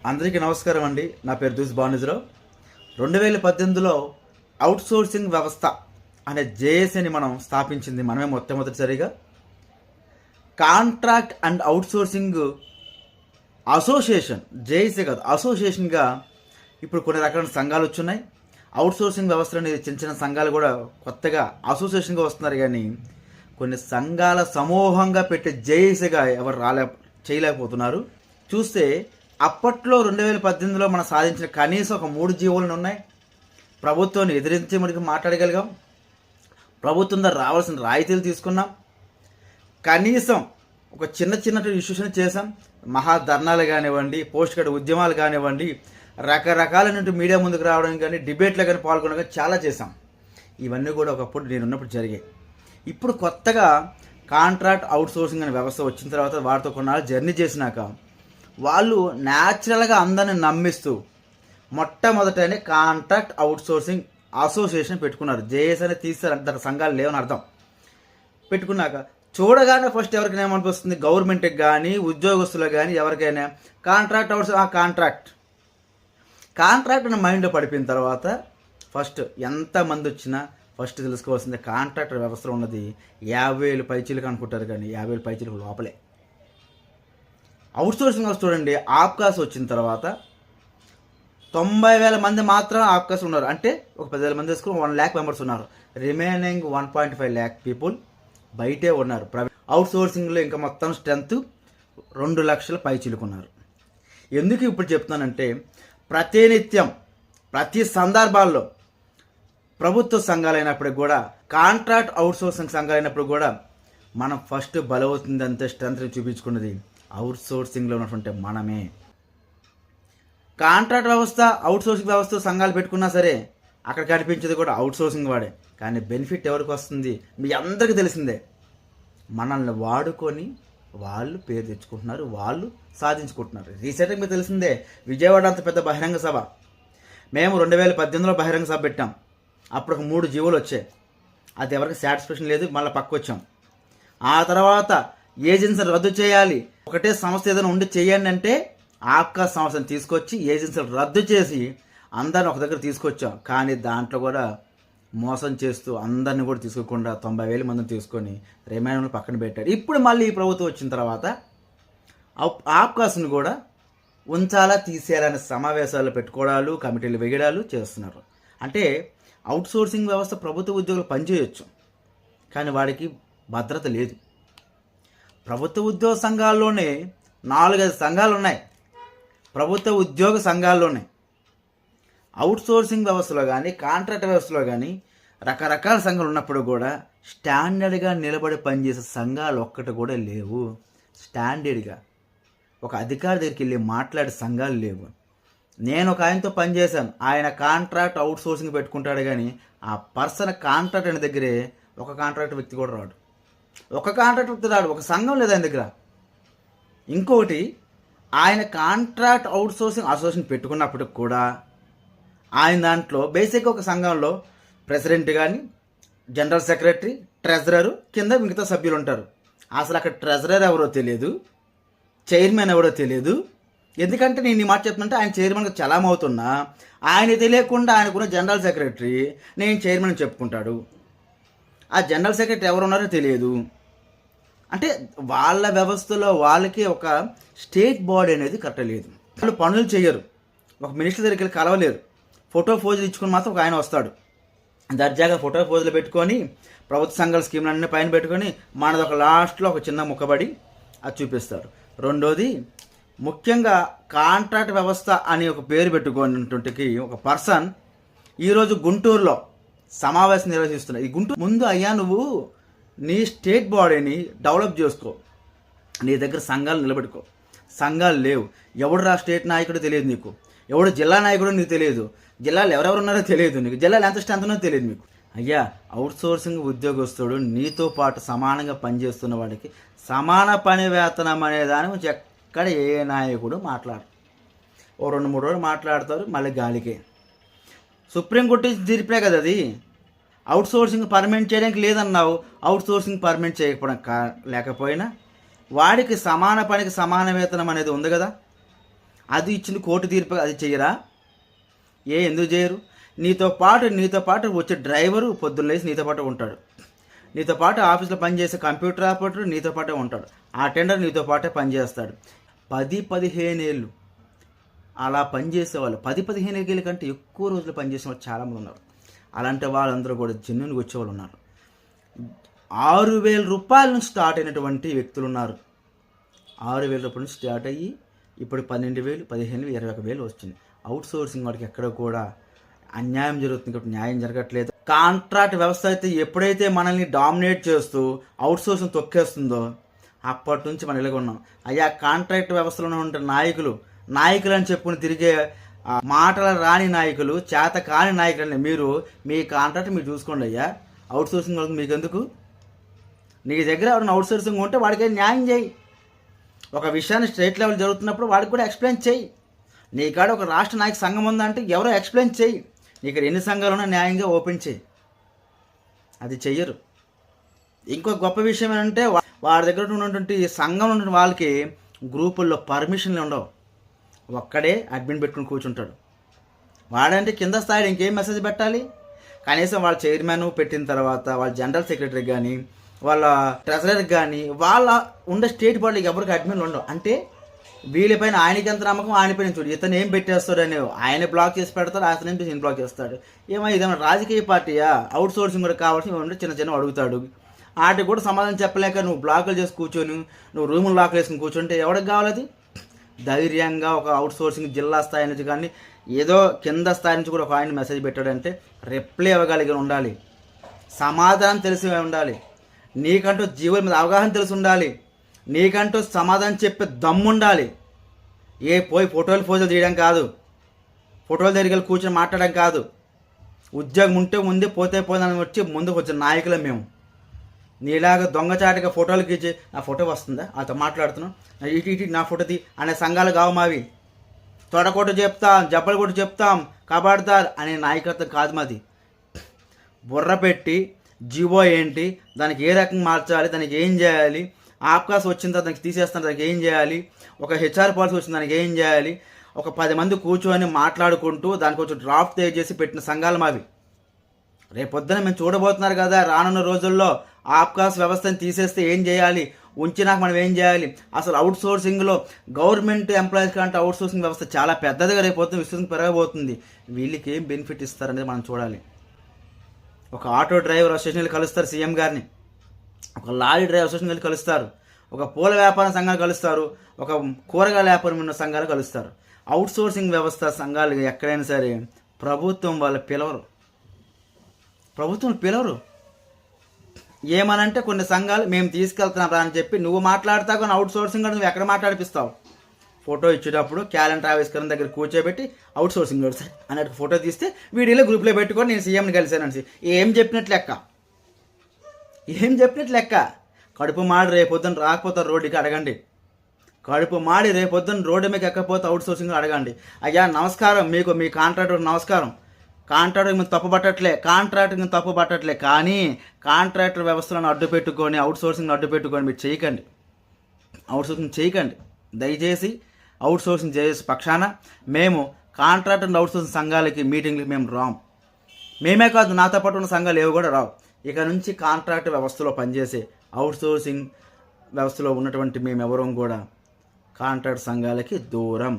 అందరికీ నమస్కారం అండి. నా పేరు దూస్ బానిజరావు. 2018లో అవుట్సోర్సింగ్ వ్యవస్థ అనే జేఏసీని మనం స్థాపించింది మనమే మొట్టమొదటిసారిగా. Contract and outsourcing association, JAC కాదు అసోసియేషన్గా ఇప్పుడు కొన్ని రకాల సంఘాలు వచ్చున్నాయి. అవుట్సోర్సింగ్ వ్యవస్థలోని చిన్న చిన్న సంఘాలు కూడా కొత్తగా అసోసియేషన్గా వస్తున్నారు. కానీ కొన్ని సంఘాల సమూహంగా పెట్టే జేఏసీగా ఎవరు చేయలేకపోతున్నారు. చూస్తే అప్పట్లో 2018లో మనం సాధించిన కనీసం ఒక 3 జీవోలు ఉన్నాయి. ప్రభుత్వాన్ని ఎదిరించి మనకి మాట్లాడగలిగాం. ప్రభుత్వం ద్వారా రావాల్సిన రాయితీలు తీసుకున్నాం. కనీసం ఒక చిన్న ఇష్యూస్ని చేసాం. మహాధర్నాలు కానివ్వండి, పోస్ట్ కార్డు ఉద్యమాలు కానివ్వండి, రకరకాలైన మీడియా ముందుకు రావడం కానీ, డిబేట్లో కానీ పాల్గొనడం కానీ చాలా చేసాం. ఇవన్నీ కూడా ఒకప్పుడు నేనున్నప్పుడు జరిగాయి. ఇప్పుడు కొత్తగా కాంట్రాక్ట్ అవుట్సోర్సింగ్ అనే వ్యవస్థ వచ్చిన తర్వాత వారితో కొన్నాళ్ళు జర్నీ చేసినాక వాళ్ళు న్యాచురల్గా అందరిని నమ్మిస్తూ మొట్టమొదటనే కాంట్రాక్ట్ అవుట్సోర్సింగ్ అసోసియేషన్ పెట్టుకున్నారు. జేఏసీ అనేది తీస్తారు, దాని సంఘాలు లేవని అర్థం. పెట్టుకున్నాక చూడగానే ఫస్ట్ ఎవరికైనా ఏమనిపిస్తుంది, గవర్నమెంట్కి కానీ ఉద్యోగస్తులకు కానీ ఎవరికైనా కాంట్రాక్ట్ కాంట్రాక్ట్ అని మైండ్లో పడిపోయిన తర్వాత ఫస్ట్ ఎంతమంది వచ్చినా ఫస్ట్ తెలుసుకోవాల్సిందే కాంట్రాక్టర్ వ్యవస్థలో ఉన్నది 50,000 పైచీలకు అనుకుంటారు. కానీ 50,000 పైచీలకు లోపలే. అవుట్సోర్సింగ్ చూడండి, ఆప్కాస్ వచ్చిన తర్వాత 90,000 మంది మాత్రం ఆప్కాస్ ఉన్నారు. అంటే ఒక 10,000 మంది వేసుకుని 1 lakh మెంబర్స్ ఉన్నారు. రిమైనింగ్ 1.5 lakh పీపుల్ బయటే ఉన్నారు. అవుట్సోర్సింగ్లో ఇంకా మొత్తం స్ట్రెంత్ 2 లక్షల పైచిలుకున్నారు. ఎందుకు ఇప్పుడు చెప్తున్నానంటే ప్రతినిత్యం ప్రతి సందర్భాల్లో ప్రభుత్వ సంఘాలైనప్పటికి కూడా కాంట్రాక్ట్ అవుట్సోర్సింగ్ సంఘాలైనప్పుడు కూడా మనం ఫస్ట్ బలవుతుందంటే స్ట్రెంత్ని చూపించుకున్నది అవుట్సోర్సింగ్లో ఉన్నటువంటి మనమే. కాంట్రాక్ట్ వ్యవస్థ అవుట్సోర్సింగ్ వ్యవస్థ సంఘాలు పెట్టుకున్నా సరే అక్కడ కనిపించేది కూడా అవుట్సోర్సింగ్ వాడే. కానీ బెనిఫిట్ ఎవరికి వస్తుంది మీ అందరికీ తెలిసిందే. మనల్ని వాడుకొని వాళ్ళు పేరు తెచ్చుకుంటున్నారు, వాళ్ళు సాధించుకుంటున్నారు. రీసెంట్గా మీకు తెలిసిందే, విజయవాడ అంత పెద్ద బహిరంగ సభ మేము 2018లో బహిరంగ సభ పెట్టాం. అప్పుడు ఒక 3 జీవోలు వచ్చాయి. అది ఎవరికి సాటిస్ఫాక్షన్ లేదు, మళ్ళీ పక్కకు వచ్చాం. ఆ తర్వాత ఏజెన్సీని రద్దు చేయాలి, ఒకటే సంస్థ ఏదైనా ఉండి చేయండి అంటే ఆప్కా సంస్థను తీసుకొచ్చి ఏజెన్సీలు రద్దు చేసి అందరిని ఒక దగ్గర తీసుకొచ్చాం. కానీ దాంట్లో కూడా మోసం చేస్తూ అందరిని కూడా తీసుకోకుండా 90,000 మందిని తీసుకొని రిమైనర్లు పక్కన పెట్టారు. ఇప్పుడు మళ్ళీ ఈ ప్రభుత్వం వచ్చిన తర్వాత ఆప్కాస్ని కూడా ఉంచాలా తీసేయాలనే సమావేశాలు పెట్టుకోవడాలు, కమిటీలు వేయడాలు చేస్తున్నారు. అంటే అవుట్సోర్సింగ్ వ్యవస్థ ప్రభుత్వ ఉద్యోగులు పనిచేయొచ్చు, కానీ వాడికి భద్రత లేదు. ప్రభుత్వ ఉద్యోగ సంఘాల్లోనే 4-5 సంఘాలు ఉన్నాయి. ప్రభుత్వ ఉద్యోగ సంఘాల్లోనే అవుట్సోర్సింగ్ వ్యవస్థలో కానీ కాంట్రాక్ట్ వ్యవస్థలో కానీ రకరకాల సంఘాలు ఉన్నప్పుడు కూడా స్టాండర్డ్గా నిలబడి పనిచేసే సంఘాలు ఒక్కటి కూడా లేవు. స్టాండర్డ్గా ఒక అధికారి దగ్గరికి వెళ్ళి మాట్లాడే సంఘాలు లేవు. నేను ఒక ఆయనతో పనిచేశాను. ఆయన కాంట్రాక్ట్ అవుట్సోర్సింగ్ పెట్టుకుంటాడు, కానీ ఆ పర్సన్ కాంట్రాక్ట్ అనే దగ్గరే ఒక కాంట్రాక్ట్ వ్యక్తి కూడా రాడు. ఒక కాంట్రాక్ట్ వ్యక్తి రాడు, ఒక సంఘం లేదు ఆయన దగ్గర. ఇంకొకటి, ఆయన కాంట్రాక్ట్ అవుట్సోర్సింగ్ అసోసియేషన్ పెట్టుకున్నప్పటికి కూడా ఆయన దాంట్లో బేసిక్గా ఒక సంఘంలో ప్రెసిడెంట్ కానీ, జనరల్ సెక్రటరీ, ట్రెజరరు, కింద మిగతా సభ్యులు ఉంటారు. అసలు అక్కడ ట్రెజరర్ ఎవరో తెలియదు, చైర్మన్ ఎవరో తెలియదు. ఎందుకంటే నేను ఈ మాట చెప్తుంటే ఆయన చైర్మన్గా చలామవుతున్నా ఆయన తెలియకుండా ఆయనకున్న జనరల్ సెక్రటరీ నేను చైర్మన్ చెప్పుకుంటాడు. ఆ జనరల్ సెక్రటరీ ఎవరు ఉన్నారో తెలియదు. అంటే వాళ్ళ వ్యవస్థలో వాళ్ళకి ఒక స్టేట్ బాడీ అనేది కరెక్ట్ లేదు. వాళ్ళు పనులు చేయరు, ఒక మినిస్టర్ దగ్గరికి వెళ్ళి కలవలేరు. ఫోటో ఫోజులు ఇచ్చుకొని మాత్రం ఒక ఆయన వస్తాడు, దర్జాగా ఫోటో ఫోజులు పెట్టుకొని ప్రభుత్వ సంఘాల స్కీమ్లన్నీ పైన పెట్టుకొని మనది ఒక లాస్ట్లో ఒక చిన్న ముక్కబడి అది చూపిస్తారు. రెండోది, ముఖ్యంగా కాంట్రాక్ట్ వ్యవస్థ అని ఒక పేరు పెట్టుకున్నటువంటి ఒక పర్సన్ ఈరోజు గుంటూరులో సమావేశం నిర్వహిస్తున్నారు. ఈ గుంటూరు ముందు అయ్యా నువ్వు నీ స్టేట్ బాడీని డెవలప్ చేసుకో, నీ దగ్గర సంఘాలు నిలబెట్టుకో. సంఘాలు లేవు. ఎవడు స్టేట్ నాయకుడు తెలియదు నీకు, ఎవడు జిల్లా నాయకుడు నీకు తెలియదు, జిల్లాలో ఎవరెవరు ఉన్నారో తెలియదు నీకు, జిల్లాలో ఎంత స్ట్రెంత్ ఉన్నదో తెలియదు మీకు. అయ్యా, అవుట్సోర్సింగ్ ఉద్యోగస్తుడు నీతో పాటు సమానంగా పనిచేస్తున్న వాడికి సమాన పని వేతనం అనే దాని గురించి ఎక్కడ ఏ నాయకుడు మాట్లాడరు. ఓ 2-3 రోజులు మాట్లాడతారు, మళ్ళీ గాలికే. సుప్రీంకోర్టు తీర్పే కదా అది. అవుట్సోర్సింగ్ పర్మనెంట్ చేయడానికి లేదన్నావు, అవుట్సోర్సింగ్ పర్మనెంట్ చేయకపోవడం లేకపోయినా వాడికి సమాన పనికి సమాన వేతనం అనేది ఉంది కదా. అది ఇచ్చింది కోర్టు తీర్పు, అది చెయ్యరా? ఎందుకు చేయరు? నీతో పాటు వచ్చే డ్రైవరు పొద్దున్న లేసి నీతో పాటు ఉంటాడు, నీతో పాటు ఆఫీస్లో పనిచేసే కంప్యూటర్ ఆపరేటర్ నీతో పాటే ఉంటాడు, ఆ అటెండర్ నీతో పాటే పనిచేస్తాడు. 10-15 ఏళ్ళు అలా పనిచేసే వాళ్ళు, 10-15 ఏళ్ళ కంటే ఎక్కువ రోజులు పనిచేసే వాళ్ళు చాలామంది ఉన్నారు. అలాంటి వాళ్ళందరూ కూడా జెన్యూన్గా వచ్చేవాళ్ళు ఉన్నారు. 6,000 రూపాయల నుంచి స్టార్ట్ అయినటువంటి వ్యక్తులు ఉన్నారు. 6,000 రూపాయల నుంచి స్టార్ట్ అయ్యి ఇప్పుడు 12,000, 15,000, 21,000 వచ్చింది. అవుట్ సోర్సింగ్ వాడికి ఎక్కడ కూడా అన్యాయం జరుగుతుంది కాబట్టి న్యాయం జరగట్లేదు. కాంట్రాక్ట్ వ్యవస్థ అయితే ఎప్పుడైతే మనల్ని డామినేట్ చేస్తూ అవుట్ సోర్సింగ్ తొక్కేస్తుందో అప్పటి నుంచి మనం ఇలాగ ఉన్నాం. అయ్యా, కాంట్రాక్ట్ వ్యవస్థలో ఉంటే నాయకులు అని చెప్పుకుని తిరిగే మాటల రాని నాయకులు, చేత కాని నాయకులని మీరు మీ కాంట్రాక్ట్ మీరు చూసుకోండి అయ్యా. అవుట్ సోర్సింగ్ వస్తుంది మీకెందుకు? నీ దగ్గర ఎవరైనా అవుట్ సోర్సింగ్ ఉంటే వాడికి న్యాయం చేయి. ఒక విషయాన్ని స్టేట్ లెవెల్ జరుగుతున్నప్పుడు వాడికి కూడా ఎక్స్ప్లెయిన్ చేయి. నీ కాడ ఒక రాష్ట్ర నాయక సంఘం ఉందంటే ఎవరో ఎక్స్ప్లెయిన్ చేయి. నీకు ఎన్ని సంఘాలు ఉన్నా న్యాయంగా ఓపెన్ చేయి. అది చెయ్యరు. ఇంకో గొప్ప విషయం ఏంటంటే వాడి దగ్గర ఉన్నటువంటి సంఘంలో ఉన్న వాళ్ళకి గ్రూపుల్లో పర్మిషన్లు ఉండవు. ఒక్కడే అడ్మిన్ పెట్టుకుని కూర్చుంటాడు. వాడంటే కింద స్థాయిలో ఇంకేం మెసేజ్ పెట్టాలి? కనీసం వాళ్ళ చైర్మన్ పెట్టిన తర్వాత వాళ్ళ జనరల్ సెక్రటరీకి కానీ వాళ్ళ ట్రెజరర్కి కానీ వాళ్ళ ఉండే స్టేట్ బాడీకి ఎవరికి అడ్మిన్లు ఉండవు. అంటే వీళ్ళపైన ఆయనకి ఎంత నమ్మకం, ఆయనపైన చూడు ఇతను ఏం పెట్టేస్తాడని ఆయన బ్లాక్ చేసి పెడతాడు, అతను ఏం చేసి బ్లాక్ చేస్తాడు. ఇదేమన్నా రాజకీయ పార్టీయా? అవుట్ సోర్సింగ్ కూడా కావాల్సి చిన్న అడుగుతాడు. వాటికి కూడా సమాధానం చెప్పలేక నువ్వు బ్లాకులు చేసి కూర్చొని నువ్వు రూములు లాక్ వేసుకుని కూర్చుంటే ఎవరికి కావాలది? ధైర్యంగా ఒక అవుట్ సోర్సింగ్ జిల్లా స్థాయి నుంచి కానీ ఏదో కింద స్థాయి నుంచి కూడా ఒక ఆయన మెసేజ్ పెట్టాడంటే రిప్లై ఇవ్వగలిగి ఉండాలి, సమాధానం తెలిసి ఉండాలి, నీకంటూ జీవుల మీద అవగాహన తెలిసి ఉండాలి, నీకంటూ సమాధానం చెప్పే దమ్ము ఉండాలి. ఫోటోలు తీయడం కాదు, ఫోటోల దగ్గరికి కూర్చొని మాట్లాడడం కాదు. ఉద్యోగం ఉంటే ముందే పోతే పోదని వచ్చి ముందుకు వచ్చిన నాయకులే మేము. నీలాగా దొంగచాటుగా ఫోటోలకి ఇచ్చి నా ఫోటో వస్తుందా, అతను మాట్లాడుతున్నాం ఇటు నా ఫోటో తీ అనే సంఘాలు కావు మావి. తొడకొట్టు చెప్తాం, జబ్బలు కొట్టు చెప్తాం, కబాడ్దార్ అనే నాయకత్వం కాదు మాది. బుర్ర పెట్టి జీవో ఏంటి, దానికి ఏ రకంగా మార్చాలి, దానికి ఏం చేయాలి, ఆప్కాస్ వచ్చిన తర్వాత దానికి తీసేస్తాను దానికి ఏం చేయాలి, ఒక హెచ్ఆర్ పాలసీ వచ్చిన దానికి ఏం చేయాలి, ఒక 10 మంది కూర్చొని మాట్లాడుకుంటూ దానికి కొంచెం డ్రాఫ్ట్ తయారు చేసి పెట్టిన సంఘాలు మావి. రేపొద్దున మేము చూడబోతున్నారు కదా, రానున్న రోజుల్లో ఆప్కాస్ వ్యవస్థను తీసేస్తే ఏం చేయాలి, ఉంచినాక మనం ఏం చేయాలి, అసలు అవుట్ సోర్సింగ్లో గవర్నమెంట్ ఎంప్లాయీస్ కంటే అవుట్ సోర్సింగ్ వ్యవస్థ చాలా పెద్దదిగా రేపొద్దున విశ్వాసం పెరగబోతుంది. వీళ్ళకి ఏం బెనిఫిట్ ఇస్తారనేది మనం చూడాలి. ఒక ఆటో డ్రైవర్ అసోసియేషన్ కలుస్తారు సీఎం గారిని, ఒక లారీ డ్రైవర్ అసోసియేషన్ కలుస్తారు, ఒక పూల వ్యాపార సంఘాలు కలుస్తారు, ఒక కూరగాయల వ్యాపారం ఉన్న సంఘాలు కలుస్తారు. అవుట్ సోర్సింగ్ వ్యవస్థ సంఘాలు ఎక్కడైనా సరే ప్రభుత్వం వాళ్ళు పిలవరు. ఏమనంటే కొన్ని సంఘాలు మేము తీసుకెళ్తున్నాం రా అని చెప్పి నువ్వు మాట్లాడతావు, కానీ అవుట్ సోర్సింగ్ నువ్వు ఎక్కడ మాట్లాడిపిస్తావు? ఫోటో ఇచ్చేటప్పుడు క్యాలెండర్ ఆవిష్కరణ దగ్గర కూర్చోబెట్టి అవుట్ సోర్సింగ్ అన్నట్టు ఫోటో తీస్తే వీడియోలో గ్రూప్లో పెట్టుకొని నేను సీఎంని కలిశానని ఏం చెప్పినట్లు లెక్క. కడుపు మాడి రేపొద్దున రాకపోతారు రోడ్డుకి అడగండి. కడుపు మాడి రేపొద్దున రోడ్డు మీకు ఎక్కపోతే అవుట్ సోర్సింగ్ అడగండి. అయ్యా నమస్కారం, మీకు మీ కాంట్రాక్టర్ నమస్కారం. కాంట్రాక్టర్ తప్పు పట్టట్లే కానీ కాంట్రాక్టర్ వ్యవస్థలను అడ్డు పెట్టుకొని అవుట్ సోర్సింగ్ అడ్డు పెట్టుకొని మీరు అవుట్ సోర్సింగ్ చేయకండి. దయచేసి అవుట్ సోర్సింగ్ చేసే పక్షాన మేము కాంట్రాక్టర్ అవుట్ సోర్సింగ్ సంఘాలకి మీటింగ్లకి మేము రాం. మేమే కాదు, నాతో పాటు ఉన్న సంఘాలు ఏవి కూడా రావు. ఇక నుంచి కాంట్రాక్ట్ వ్యవస్థలో పనిచేసే అవుట్ సోర్సింగ్ వ్యవస్థలో ఉన్నటువంటి మేమెవరం కూడా కాంట్రాక్ట్ సంఘాలకి దూరం.